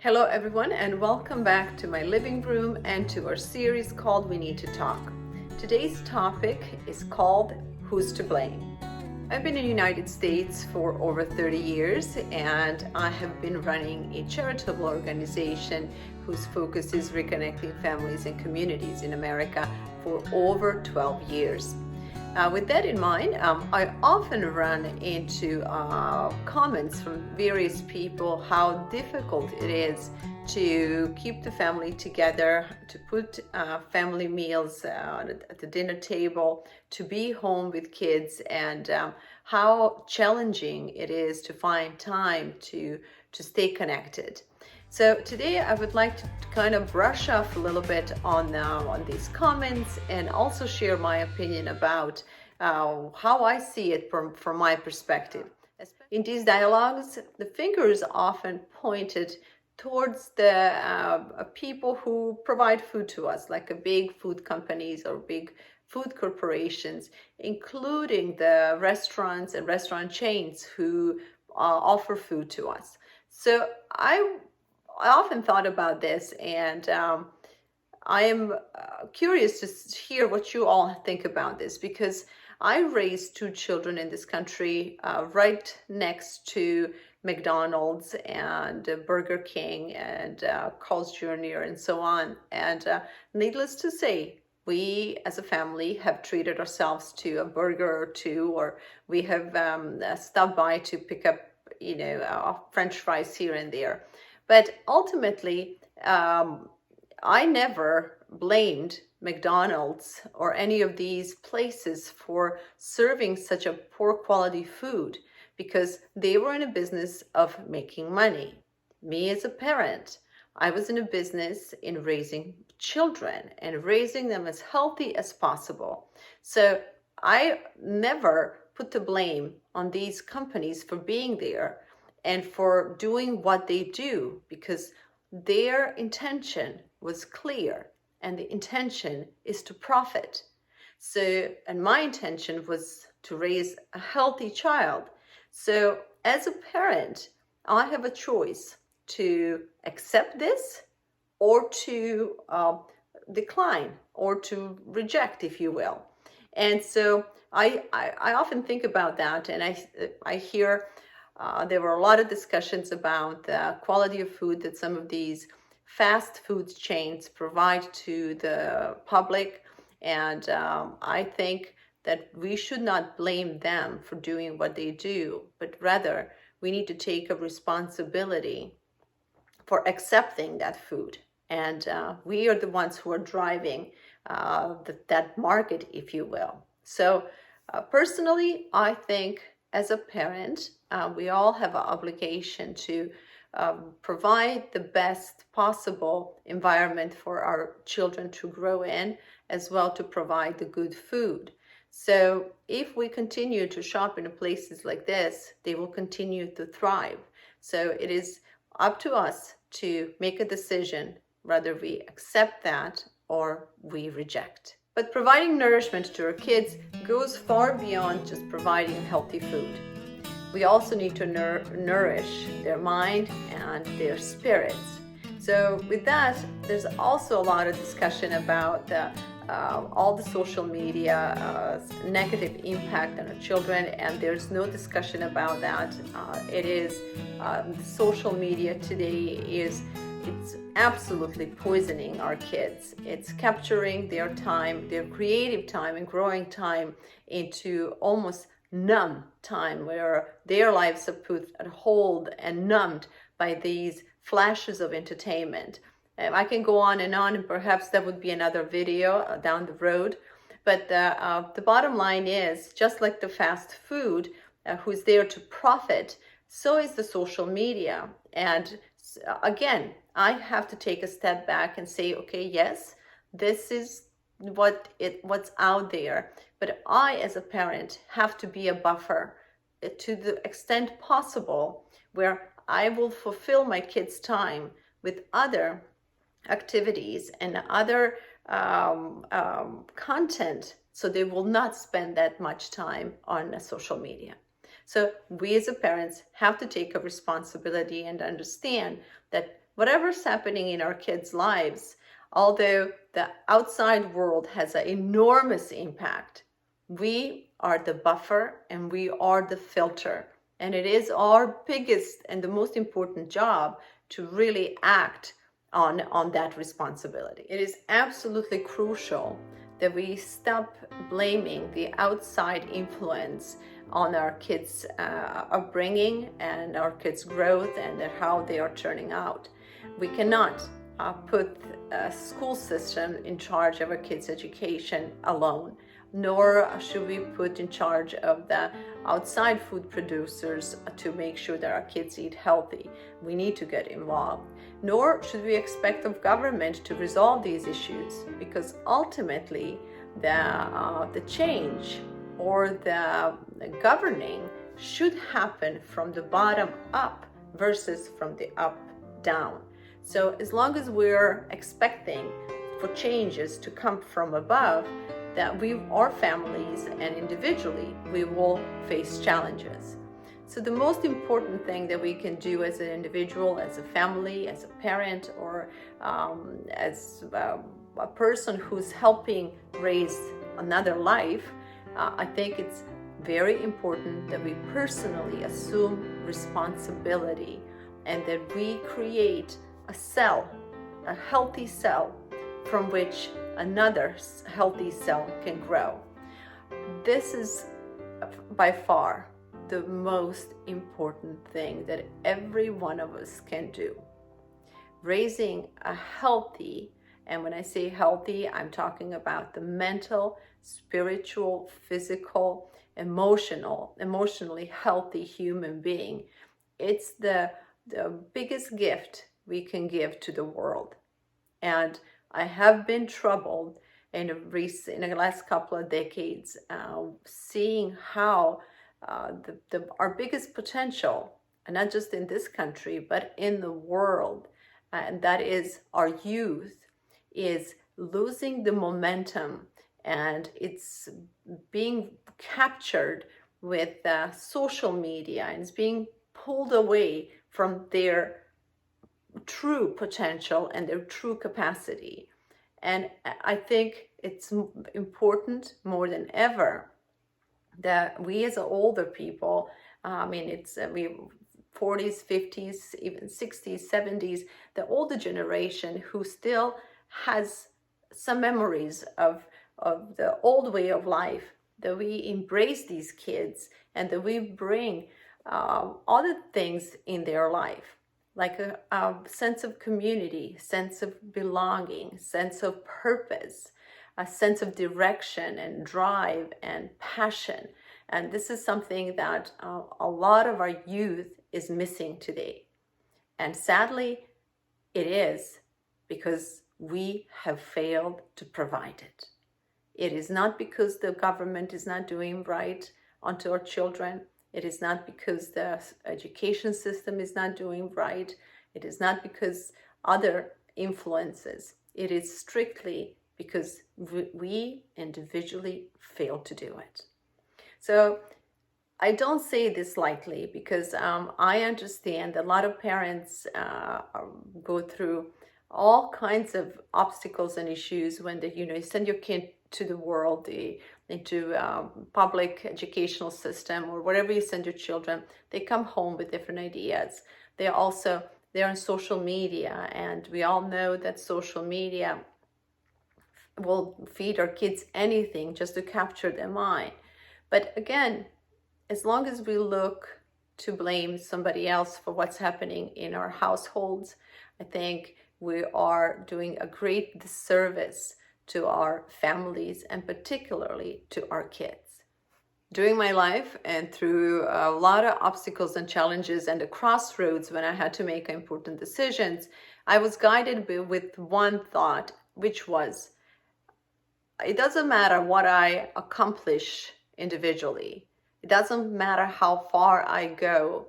Hello everyone, and welcome back to my living room and to our series called We Need to Talk. Today's topic is called Who's to Blame? I've been in the United States for over 30 years and I have been running a charitable organization whose focus is reconnecting families and communities in America for over 12 years. With that in mind, I often run into comments from various people how difficult it is to keep the family together, to put family meals at the dinner table, to be home with kids, and how challenging it is to find time to stay connected. So today I would like to kind of brush off a little bit on these comments and also share my opinion about how I see it from my perspective. In these dialogues, the finger is often pointed towards the people who provide food to us, like big food companies or big food corporations, including the restaurants and restaurant chains who offer food to us. So I often thought about this, and I am curious to hear what you all think about this, because I raised two children in this country right next to McDonald's and Burger King and Carl's Jr. and so on. And needless to say, we as a family have treated ourselves to a burger or two, or we have stopped by to pick up, French fries here and there. But ultimately, I never blamed McDonald's or any of these places for serving such a poor quality food, because they were in a business of making money. Me as a parent, I was in a business in raising children and raising them as healthy as possible. So I never put the blame on these companies for being there and for doing what they do, because their intention was clear, and the intention is to profit. So, and my intention was to raise a healthy child. So as a parent, I have a choice to accept this or to decline or to reject, if you will. And so I often think about that, and I hear there were a lot of discussions about the quality of food that some of these fast food chains provide to the public. And I think that we should not blame them for doing what they do, but rather we need to take a responsibility for accepting that food. And we are the ones who are driving that market, if you will. So personally, I think as a parent, we all have an obligation to provide the best possible environment for our children to grow in, as well to provide the good food. So if we continue to shop in places like this, they will continue to thrive. So it is up to us to make a decision whether we accept that or we reject. But providing nourishment to our kids goes far beyond just providing healthy food. We also need to nourish their mind and their spirits. So with that, there's also a lot of discussion about all the social media negative impact on our children, and there's no discussion about that. Social media today it's absolutely poisoning our kids. It's capturing their time, their creative time and growing time into almost numb time, where their lives are put at hold and numbed by these flashes of entertainment. I can go on, and perhaps that would be another video down the road. But the bottom line is, just like the fast food, who's there to profit, so is the social media. And again, I have to take a step back and say, okay, yes, this is what's out there, but I as a parent have to be a buffer to the extent possible, where I will fulfill my kids' time with other activities and other content, so they will not spend that much time on social media. So we as a parents have to take a responsibility and understand that whatever's happening in our kids' lives, although the outside world has an enormous impact, we are the buffer and we are the filter. And it is our biggest and the most important job to really act on that responsibility. It is absolutely crucial that we stop blaming the outside influence on our kids' upbringing and our kids' growth and how they are turning out. We cannot put a school system in charge of our kids' education alone, nor should we put in charge of the outside food producers to make sure that our kids eat healthy. We need to get involved. Nor should we expect of government to resolve these issues, because ultimately the change or the governing should happen from the bottom up versus from the up down. So as long as we're expecting for changes to come from above, that our families and individually, we will face challenges. So the most important thing that we can do as an individual, as a family, as a parent, or as a person who's helping raise another life, I think it's very important that we personally assume responsibility and that we create a cell, a healthy cell, from which another healthy cell can grow. This is by far the most important thing that every one of us can do. Raising a healthy, and when I say healthy, I'm talking about the mental, spiritual, physical, emotionally healthy human being. It's the biggest gift we can give to the world. And I have been troubled in the last couple of decades, seeing how our biggest potential, and not just in this country, but in the world, and that is our youth, is losing the momentum, and it's being captured with social media, and it's being pulled away from their true potential and their true capacity. And I think it's important more than ever that we as older people, we 40s, 50s, even 60s, 70s, the older generation who still has some memories of the old way of life, that we embrace these kids and that we bring other things in their life, like a sense of community, sense of belonging, sense of purpose, a sense of direction and drive and passion. And this is something that a lot of our youth is missing today. And sadly, it is because we have failed to provide it. It is not because the government is not doing right onto our children. It is not because the education system is not doing right. It is not because other influences. It is strictly because we individually fail to do it. So I don't say this lightly, because I understand that a lot of parents go through all kinds of obstacles and issues when you send your kid to the world, into public educational system or wherever you send your children. They come home with different ideas. They're on social media, and we all know that social media will feed our kids anything just to capture their mind. But again, as long as we look to blame somebody else for what's happening in our households, I think we are doing a great disservice to our families and particularly to our kids. During my life and through a lot of obstacles and challenges and the crossroads when I had to make important decisions, I was guided with one thought, which was, it doesn't matter what I accomplish individually. It doesn't matter how far I go.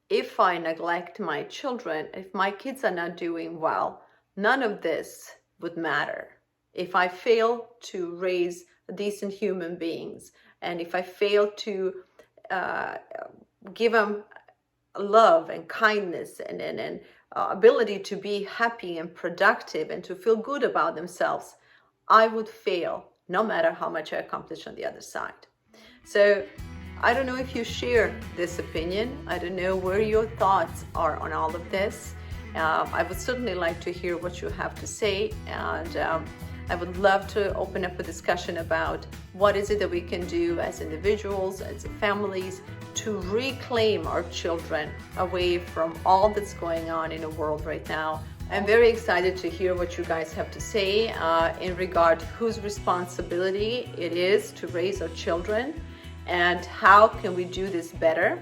If I neglect my children, if my kids are not doing well, none of this would matter. If I fail to raise decent human beings, and if I fail to give them love and kindness and ability to be happy and productive and to feel good about themselves, I would fail no matter how much I accomplish on the other side. So I don't know if you share this opinion. I don't know where your thoughts are on all of this. I would certainly like to hear what you have to say, and I would love to open up a discussion about what is it that we can do as individuals, as families, to reclaim our children away from all that's going on in the world right now. I'm very excited to hear what you guys have to say in regard to whose responsibility it is to raise our children and how can we do this better.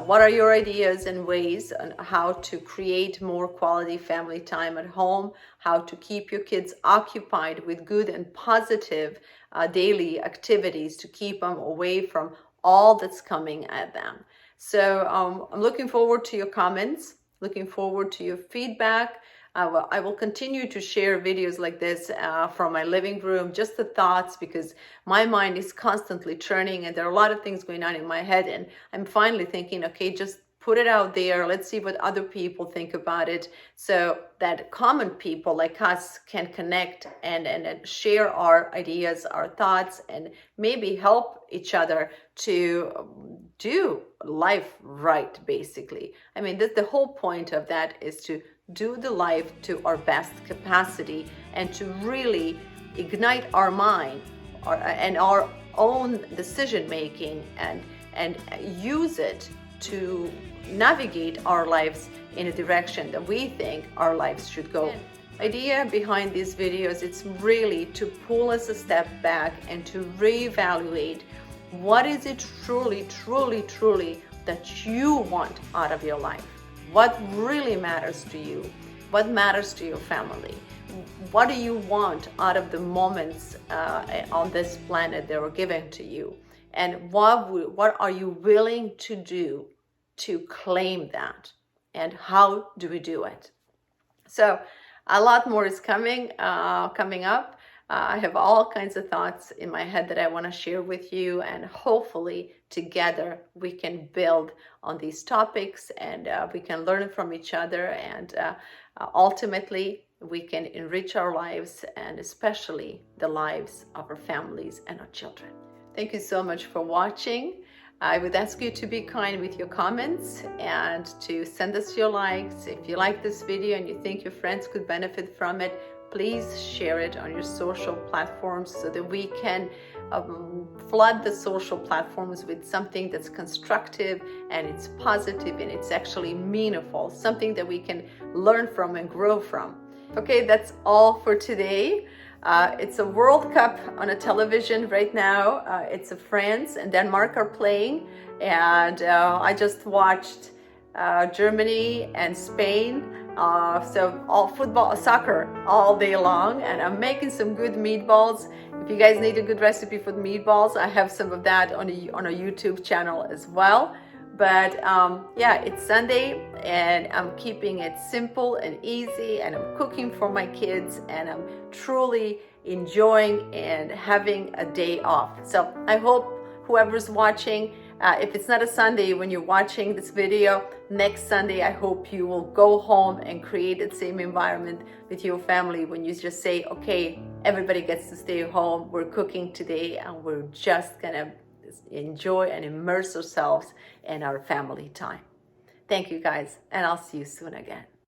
What are your ideas and ways on how to create more quality family time at home, how to keep your kids occupied with good and positive daily activities to keep them away from all that's coming at them. So I'm looking forward to your comments, looking forward to your feedback. I will continue to share videos like this from my living room, just the thoughts, because my mind is constantly churning and there are a lot of things going on in my head, and I'm finally thinking, okay, just put it out there. Let's see what other people think about it so that common people like us can connect and share our ideas, our thoughts, and maybe help each other to do life right, basically. I mean, the whole point of that is to do the life to our best capacity and to really ignite our mind and our own decision making and use it to navigate our lives in a direction that we think our lives should go. The idea behind these videos, it's really to pull us a step back and to reevaluate what is it truly that you want out of your life. What really matters to you? What matters to your family? What do you want out of the moments on this planet that were given to you? And what are you willing to do to claim that? And how do we do it? So a lot more is coming up. I have all kinds of thoughts in my head that I want to share with you, and hopefully together we can build on these topics and we can learn from each other, and ultimately we can enrich our lives and especially the lives of our families and our children. Thank you so much for watching. I would ask you to be kind with your comments and to send us your likes. If you like this video and you think your friends could benefit from it, please share it on your social platforms so that we can flood the social platforms with something that's constructive and it's positive and it's actually meaningful, something that we can learn from and grow from. Okay, that's all for today. It's a World Cup on a television right now. It's France and Denmark are playing, and I just watched Germany and Spain. So all football, soccer all day long, and I'm making some good meatballs. If you guys need a good recipe for the meatballs, I have some of that on a YouTube channel as well. But yeah, it's Sunday and I'm keeping it simple and easy, and I'm cooking for my kids, and I'm truly enjoying and having a day off. So I hope whoever's watching, if it's not a Sunday when you're watching this video, next Sunday I hope you will go home and create that same environment with your family when you just say, okay, everybody gets to stay home, we're cooking today, and we're just gonna enjoy and immerse ourselves in our family time. Thank you guys, and I'll see you soon again.